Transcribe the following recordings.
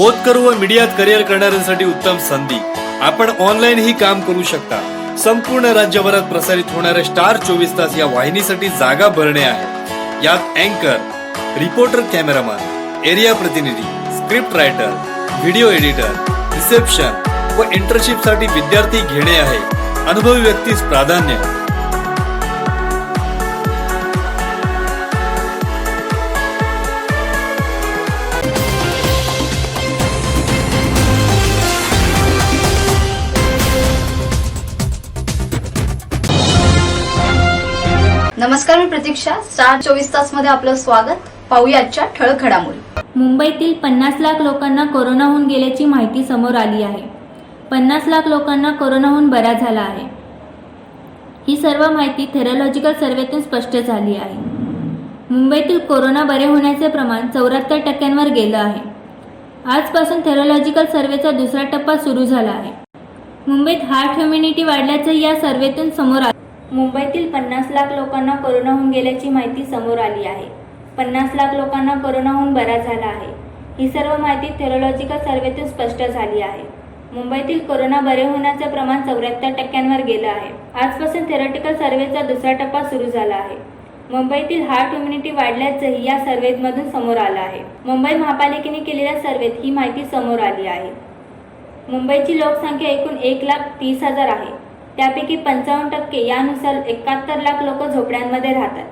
होतकरू व मीडियात करिअर करणाऱ्यांसाठी उत्तम संधी। आपण ऑनलाईन ही काम करू शकता। संपूर्ण राज्यभरात प्रसारित होणाऱ्या स्टार 24 तास या वाहिनीसाठी जागा भरणे आहे। यात अँकर, रिपोर्टर, कॅमेरामॅन, एरिया प्रतिनिधी, script writer, video editor, reception व इंटर्नशिप साठी विद्यार्थी घेणे आहे। अनुभवी व्यक्तीस प्राधान्य। नमस्कार, मी प्रतीक्षा। स्टार 24 तास मध्ये आपलं स्वागत। पाहूया आजच्या ठळक घडामोडी। मुंबईतील 50 लाख लोकांना कोरोना होऊन गेल्याची माहिती समोर आली आहे। 50 लाख लोकांना कोरोना होऊन बरा झाला आहे। ही सर्व माहिती सेरोलॉजिकल सर्व्हेतून स्पष्ट झाली आहे। मुंबईतील कोरोना बरे होण्याचे प्रमाण 74% गेलं आहे। आजपासून सेरोलॉजिकल सर्व्हेचा दुसरा टप्पा सुरू झाला आहे। मुंबईत हार्ट इम्युनिटी वाढल्याचं या सर्व्हेतून समोर आलं। मुंबईतील 50 लाख लोकांना कोरोना होऊन गेल्याची माहिती समोर आली आहे। 50 लाख लोकांना कोरोना होऊन बरा झाला आहे। ही सर्व माहिती सेरोलॉजिकल सर्व्हेतून स्पष्ट झाली आहे। मुंबईतील कोरोना बरे होण्याचे प्रमाण 74% गेलं आहे। आजपासून सेरोलॉजिकल सर्व्हेचा दुसरा टप्पा सुरू झाला आहे। मुंबईतील हार्ट इम्युनिटी वाढल्याचंही या सर्व्हेमधून समोर आलं आहे। मुंबई महापालिकेने केलेल्या सर्व्हेत ही माहिती समोर आली आहे। मुंबईची लोकसंख्या एकूण 1,30,000 आहे। त्यापैकी 55% यानुसार 71 लाख लोक झोपड्यांमध्ये राहतात।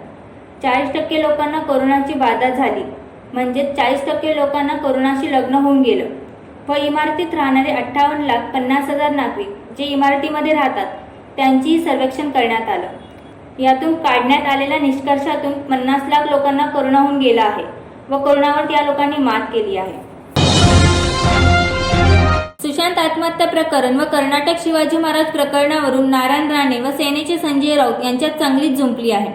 40% लोकांना कोरोनाची बाधा झाली, म्हणजे 40% लोकांना कोरोनाशी लग्न होऊन गेलं व इमारतीत राहणारे 58,50,000 नागरिक जे इमारतीमध्ये राहतात त्यांचीही सर्वेक्षण करण्यात आलं। यातून काढण्यात आलेल्या निष्कर्षातून 50 लाख लोकांना कोरोना होऊन गेला आहे व कोरोनावर या लोकांनी मात केली आहे। सुशांत आत्महत्या प्रकरण व कर्नाटक शिवाजी महाराज प्रकरणावरून नारायण राणे व सेनेचे संजय राऊत यांच्यात चांगलीच जुंपली आहे।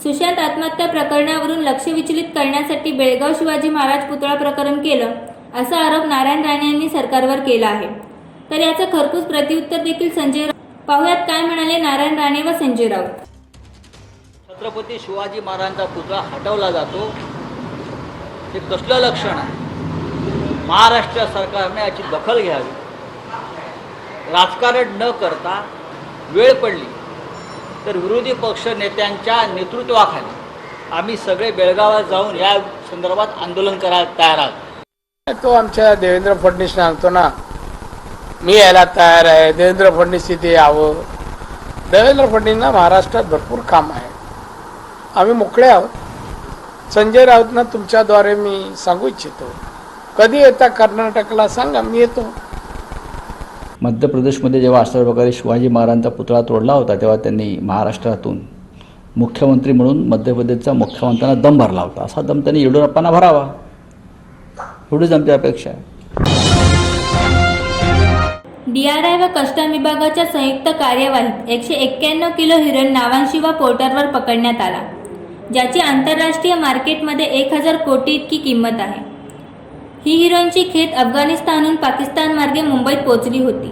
सुशांत आत्महत्या प्रकरणावरून लक्ष विचलित करण्यासाठी बेळगाव शिवाजी महाराज पुतळा प्रकरण केलं असा आरोप नारायण राणे यांनी सरकारवर केला आहे। तर याचं खरपूस प्रत्युत्तर देखील संजय राऊत। पाहुयात काय म्हणाले नारायण राणे व संजय राऊत। छत्रपती शिवाजी महाराजांचा पुतळा हटवला जातो, हे कसलं लक्षण आहे? महाराष्ट्र सरकारने याची दखल घ्यावी। राजकारण न करता वेळ पडली तर विरोधी पक्ष नेत्यांच्या नेतृत्वाखाली आम्ही सगळे बेळगावात जाऊन या संदर्भात आंदोलन करायला तयार आहोत। तो आमच्या देवेंद्र फडणवीस सांगतो ना, मी यायला तयार आहे, देवेंद्र फडणवीस तिथे यावं। देवेंद्र फडणवीसना महाराष्ट्रात भरपूर काम आहे, आम्ही मोकळे आहोत। संजय राऊतना तुमच्याद्वारे मी सांगू इच्छितो, कधी येता कर्नाटकला सांगा, मी येतो। मध्य प्रदेशमध्ये जेव्हा अशा प्रकारे शिवाजी महाराजांचा पुतळा तोडला होता तेव्हा त्यांनी महाराष्ट्रातून मुख्यमंत्री म्हणून मध्य प्रदेशचा मुख्यमंत्र्यांना दम भरला होता। असा दम त्यांनी येडियुरप्पांना भरावा, एवढीच आमची अपेक्षा आहे। DRI व कस्टम विभागाच्या संयुक्त कार्यवाहीत 191 किलो हिरोईन नावांशिवा पोर्टरवर पकडण्यात आला, ज्याची आंतरराष्ट्रीय मार्केटमध्ये 1000 कोटी इतकी किंमत आहे। ही हिरोईनची खेप अफगाणिस्तानहून पाकिस्तान मार्गे मुंबईत पोहोचली होती।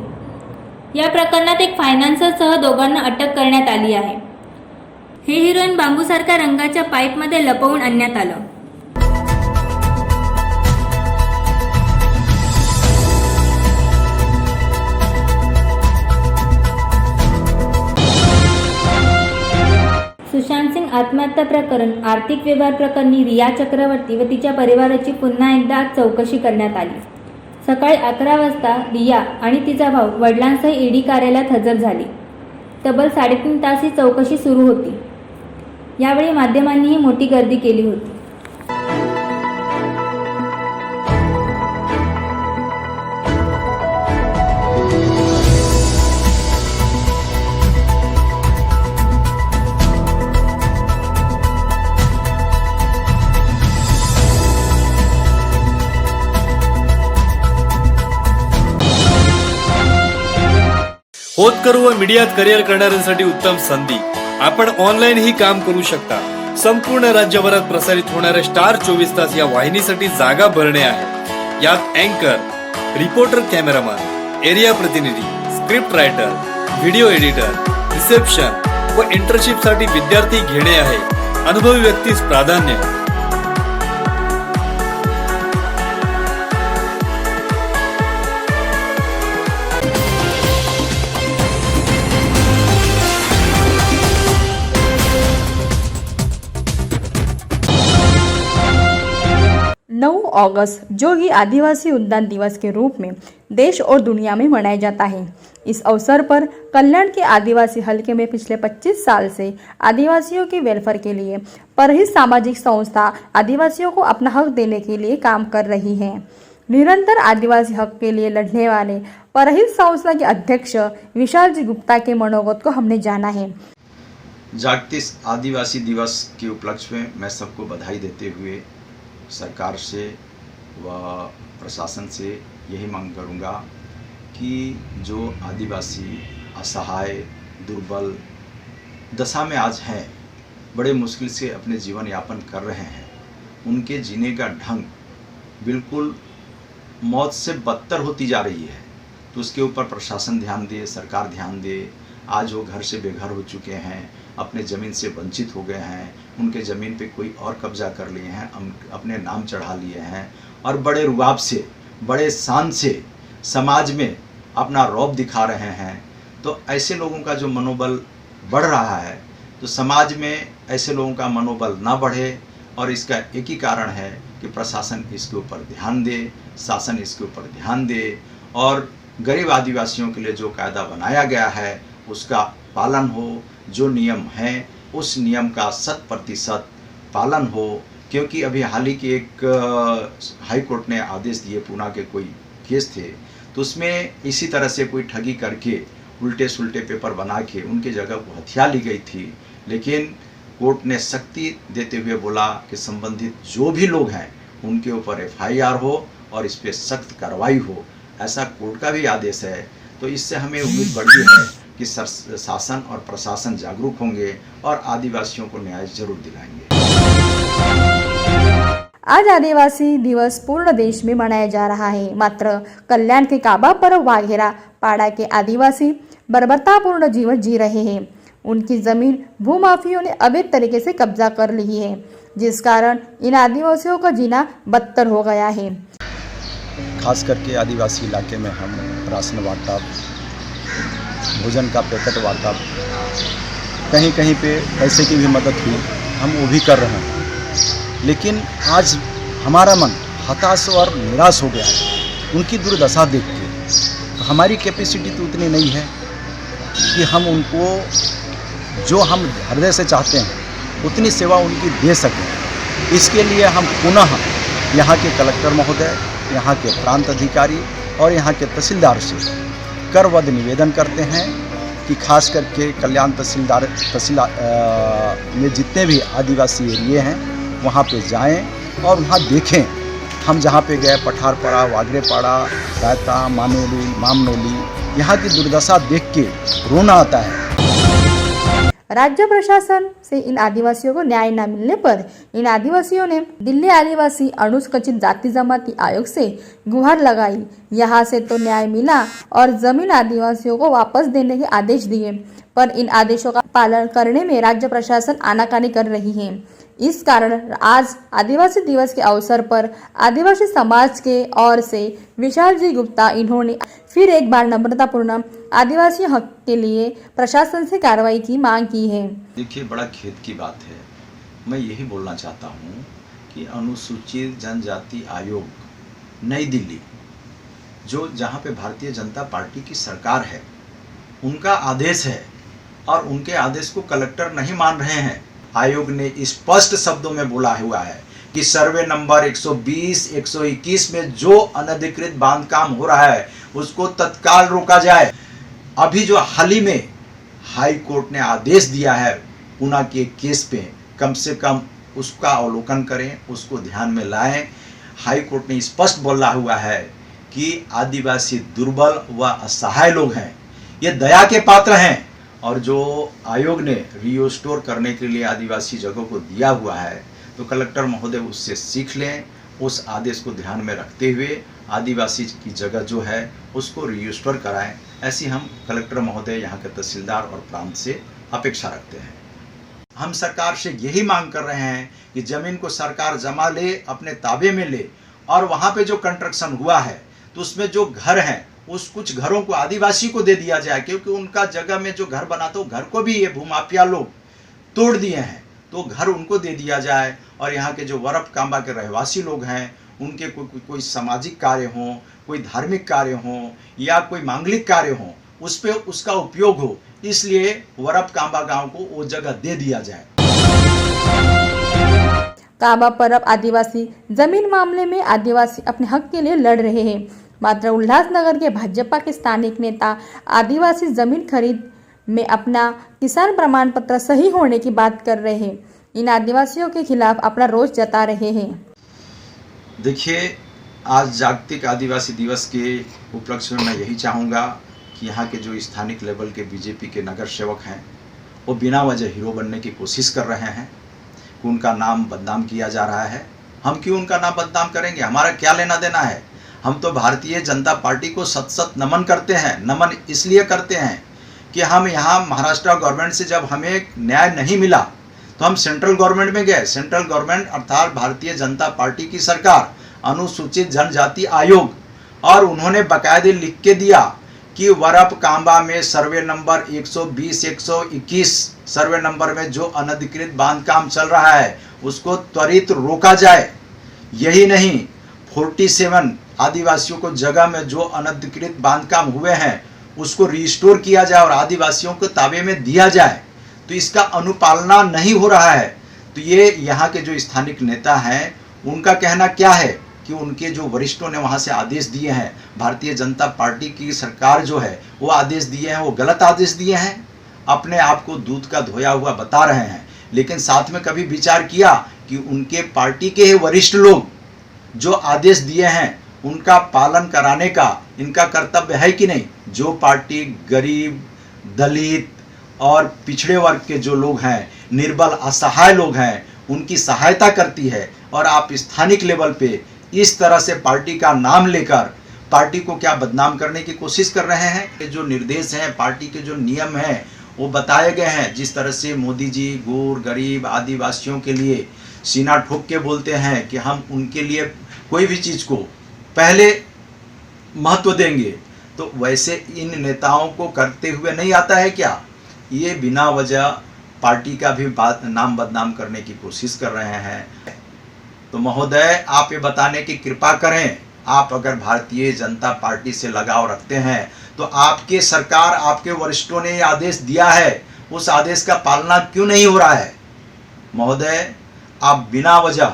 या प्रकरणात एक फायनान्सरसह दोघांना अटक करण्यात आली आहे। हे हिरोईन बांबूसारख्या रंगाच्या पाईपमध्ये लपवून आणण्यात आलं। सुशांत सिंग आत्महत्या प्रकरण आर्थिक व्यवहार प्रकरणी रिया चक्रवर्ती व तिच्या परिवाराची पुन्हा एकदा आज चौकशी करण्यात आली। सकाळी 11 वाजता रिया आणि तिचा भाऊ वडिलांसह ईडी कार्यालयात हजर झाली। तब्बल 3.5 तास ही चौकशी सुरू होती। यावेळी माध्यमांनीही मोठी गर्दी केली होती। होतकरू व मीडियात करिअर करणाऱ्यांसाठी उत्तम संधी। आपण ऑनलाईन ही काम करू शकता। संपूर्ण राज्यभरात प्रसारित होणाऱ्या स्टार 24 तास या वाहिनीसाठी जागा भरणे आहे। यात अँकर, रिपोर्टर, कॅमेरामॅन, एरिया प्रतिनिधी, script writer, video editor, reception व इंटर्नशिप साठी विद्यार्थी घेणे आहे। अनुभवी व्यक्तीस प्राधान्य। अगस्त जो कि आदिवासी उद्यान दिवस के रूप में देश और दुनिया में मनाया जाता है। इस अवसर पर कल्याण के आदिवासी हलके में पिछले 25 साल से आदिवासियों के वेलफेयर के लिए परहित सामाजिक संस्था आदिवासियों को अपना हक देने के लिए काम कर रही है। निरंतर आदिवासी हक के लिए लड़ने वाले परहित संस्था के अध्यक्ष विशाल जी गुप्ता के मनोगत को हमने जाना है। जागतिक आदिवासी दिवस के उपलक्ष्य में मैं सबको बधाई देते हुए सरकार से व प्रशासन से यही मांग करूंगा कि जो आदिवासी असहाय दुर्बल दशा में आज हैं, बड़े मुश्किल से अपने जीवन यापन कर रहे हैं, उनके जीने का ढंग बिल्कुल मौत से बदतर होती जा रही है। तो उसके ऊपर प्रशासन ध्यान दे, सरकार ध्यान दे। आज वो घर से बेघर हो चुके हैं, अपने ज़मीन से वंचित हो गए हैं, उनके ज़मीन पे कोई और कब्जा कर लिए हैं, अपने नाम चढ़ा लिए हैं और बड़े रुआब से बड़े शान से समाज में अपना रौब दिखा रहे हैं। तो ऐसे लोगों का जो मनोबल बढ़ रहा है, तो समाज में ऐसे लोगों का मनोबल ना बढ़े। और इसका एक ही कारण है कि प्रशासन इसके ऊपर ध्यान दे, शासन इसके ऊपर ध्यान दे और गरीब आदिवासियों के लिए जो कायदा बनाया गया है उसका पालन हो। जो नियम हैं उस नियम का 100% पालन हो। क्योंकि अभी हाल ही के एक हाई कोर्ट ने आदेश दिए, पूना के कोई केस थे, तो उसमें इसी तरह से कोई ठगी करके उल्टे सुल्टे पेपर बना के उनकी जगह को हथिया ली गई थी। लेकिन कोर्ट ने सख्ती देते हुए बोला कि संबंधित जो भी लोग हैं उनके ऊपर FIR हो और इस पर सख्त कार्रवाई हो, ऐसा कोर्ट का भी आदेश है। तो इससे हमें उम्मीद बढ़ी है कि शासन और प्रशासन जागरूक होंगे और आदिवासियों को न्याय जरूर दिलाएंगे। आज आदिवासी दिवस पूर्ण देश में मनाया जा रहा है, मात्र कल्याण के काबा पर वाघेरा पाड़ा के आदिवासी बर्बरतापूर्ण जीवन जी रहे हैं। उनकी जमीन भूमाफियों ने अवैध तरीके से कब्जा कर ली है, जिस कारण इन आदिवासियों का जीना बदतर हो गया है। खास करके आदिवासी इलाके में हम राशन वाटप, भोजन का पैकेट वाटप, कहीं कहीं पे पैसे की भी मदद हुई, हम वो भी कर रहे हैं। लेकिन आज हमारा मन हताश और निराश हो गया है उनकी दुर्दशा देख के। हमारी कैपेसिटी तो उतनी नहीं है कि हम उनको जो हम हृदय से चाहते हैं उतनी सेवा उनकी दे सकें। इसके लिए हम पुनः यहाँ के कलेक्टर महोदय, यहाँ के प्रांत अधिकारी और यहाँ के तहसीलदार से करवद निवेदन करते हैं कि खास करके कल्याण तहसील में जितने भी आदिवासी एरिए हैं वहाँ पे जाएं और वहाँ देखें। हम जहाँ पे गए पठारपाड़ा, वागरेपाड़ा, रायता, मानोली, मामनोली, यहाँ की दुर्दशा देख के रोना आता है। राज्य प्रशासन से इन आदिवासियों को न्याय न मिलने पर इन आदिवासियों ने दिल्ली आदिवासी अनुसूचित जाति जमाती आयोग से गुहार लगाई। यहां से तो न्याय मिला और जमीन आदिवासियों को वापस देने के आदेश दिए, पर इन आदेशों का पालन करने में राज्य प्रशासन आनाकानी कर रही है। इस कारण आज आदिवासी दिवस के अवसर पर आदिवासी समाज के ओर से विशाल जी गुप्ता इन्होंने फिर एक बार नम्रतापूर्ण आदिवासी हक के लिए प्रशासन से कार्रवाई की मांग की है। देखिए, बड़ा खेद की बात है। मैं यही बोलना चाहता हूँ कि अनुसूचित जनजाति आयोग नई दिल्ली, जो जहाँ पे भारतीय जनता पार्टी की सरकार है, उनका आदेश है और उनके आदेश को कलेक्टर नहीं मान रहे हैं। आयोग ने स्पष्ट शब्दों में बोला हुआ है कि सर्वे नंबर 120, 121 में जो अनधिकृत बांधकाम हो रहा है उसको तत्काल रोका जाए। अभी जो हाल ही में हाई कोर्ट ने आदेश दिया है पूना के केस पे, कम से कम उसका अवलोकन करें, उसको ध्यान में लाएं। हाई कोर्ट ने स्पष्ट बोला हुआ है कि आदिवासी दुर्बल व असहाय लोग हैं, ये दया के पात्र हैं। और जो आयोग ने रिस्टोर करने के लिए आदिवासी जगहों को दिया हुआ है, तो कलेक्टर महोदय उससे सीख लें। उस आदेश को ध्यान में रखते हुए आदिवासी की जगह जो है उसको रिस्टोर कराएं। ऐसी हम कलेक्टर महोदय, यहाँ के तहसीलदार और प्रांत से अपेक्षा रखते हैं। हम सरकार से यही मांग कर रहे हैं कि ज़मीन को सरकार जमा ले, अपने ताबे में ले, और वहाँ पे जो कंस्ट्रक्शन हुआ है तो उसमें जो घर हैं उस कुछ घरों को आदिवासी को दे दिया जाए, क्योंकि उनका जगह में जो घर बना तो घर को भी ये भूमाफिया लोग तोड़ दिए हैं, तो घर उनको दे दिया जाए। और यहाँ के जो वरप कांबा के रहवासी लोग हैं उनके कोई सामाजिक कार्य हों, कोई धार्मिक कार्य हों या कोई मांगलिक कार्य हों, उस पे उसका उपयोग हो, इसलिए वरप कांबा गांव को वो जगह दे दिया जाए। कांबा परब आदिवासी जमीन मामले में आदिवासी अपने हक के लिए लड़ रहे हैं, मात्र उल्लासनगर के भाजपा के स्थानिक नेता आदिवासी जमीन खरीद में अपना किसान प्रमाण पत्र सही होने की बात कर रहे हैं। इन आदिवासियों के खिलाफ अपना रोष जता रहे हैं। देखिए, आज जागतिक आदिवासी दिवस के उपलक्ष्य में मैं यही चाहूँगा कि यहाँ के जो स्थानिक लेवल के बीजेपी के नगर सेवक हैं वो बिना वजह हीरो बनने की कोशिश कर रहे हैं कि उनका नाम बदनाम किया जा रहा है। हम क्यों उनका नाम बदनाम करेंगे? हमारा क्या लेना देना है? हम तो भारतीय जनता पार्टी को सत सत नमन करते हैं। नमन इसलिए करते हैं कि हम यहाँ महाराष्ट्र गवर्नमेंट से जब हमें न्याय नहीं मिला तो हम सेंट्रल गवर्नमेंट में गए। सेंट्रल गवर्नमेंट अर्थात भारतीय जनता पार्टी की सरकार, अनुसूचित जनजाति आयोग, और उन्होंने बाकायदे लिख के दिया कि वरप कांबा में सर्वे नंबर 120, 121 सर्वे नंबर में जो अनधिकृत बांधकाम चल रहा है उसको त्वरित रोका जाए। यही नहीं, 47 आदिवासियों को जगह में जो अनधिकृत बांधकाम हुए हैं उसको रिस्टोर किया जाए और आदिवासियों को ताबे में दिया जाए। तो इसका अनुपालना नहीं हो रहा है। तो ये यहाँ के जो स्थानिक नेता हैं उनका कहना क्या है कि उनके जो वरिष्ठों ने वहाँ से आदेश दिए हैं, भारतीय जनता पार्टी की सरकार जो है वो आदेश दिए हैं, वो गलत आदेश दिए हैं। अपने आप को दूध का धोया हुआ बता रहे हैं, लेकिन साथ में कभी विचार किया कि उनके पार्टी के वरिष्ठ लोग जो आदेश दिए हैं उनका पालन कराने का इनका कर्तव्य है कि नहीं? जो पार्टी गरीब, दलित और पिछड़े वर्ग के जो लोग हैं, निर्बल असहाय लोग हैं, उनकी सहायता करती है, और आप स्थानिक लेवल पे इस तरह से पार्टी का नाम लेकर पार्टी को क्या बदनाम करने की कोशिश कर रहे हैं? ये जो निर्देश हैं, पार्टी के जो नियम हैं वो बताए गए हैं। जिस तरह से मोदी जी गौर, गरीब, आदिवासियों के लिए सीना ठोक के बोलते हैं कि हम उनके लिए कोई भी चीज़ को पहले महत्व देंगे, तो वैसे इन नेताओं को करते हुए नहीं आता है क्या? ये बिना वजह पार्टी का भी नाम बदनाम करने की कोशिश कर रहे हैं। तो महोदय, आप ये बताने की कृपा करें, आप अगर भारतीय जनता पार्टी से लगाव रखते हैं तो आपके सरकार, आपके वरिष्ठों ने ये आदेश दिया है, उस आदेश का पालना क्यों नहीं हो रहा है? महोदय, आप बिना वजह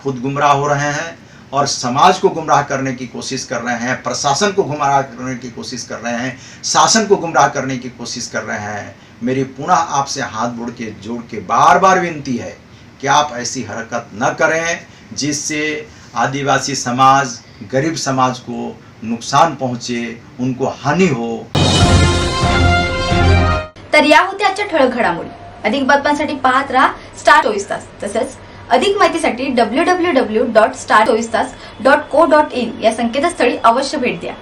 खुद गुमराह हो रहे हैं और समाज को गुमराह करने की कोशिश कर रहे हैं, प्रशासन को गुमराह करने की कोशिश कर रहे हैं, शासन को गुमराह करने की कोशिश कर रहे हैं। मेरी पुनः आपसे हाथ जोड़ के बार बार विनती है कि आप ऐसी हरकत न करें जिससे आदिवासी समाज, गरीब समाज को नुकसान पहुंचे, उनको हानि हो। तर या होत्या आजच्या ठळक घडामोडी। अधिक बातम्यांसाठी पाहत राहा स्टार 24 तास। तसेच अधिक माहितीसाठी www.star24tas.co.in या संकेतस्थळी अवश्य भेट द्या।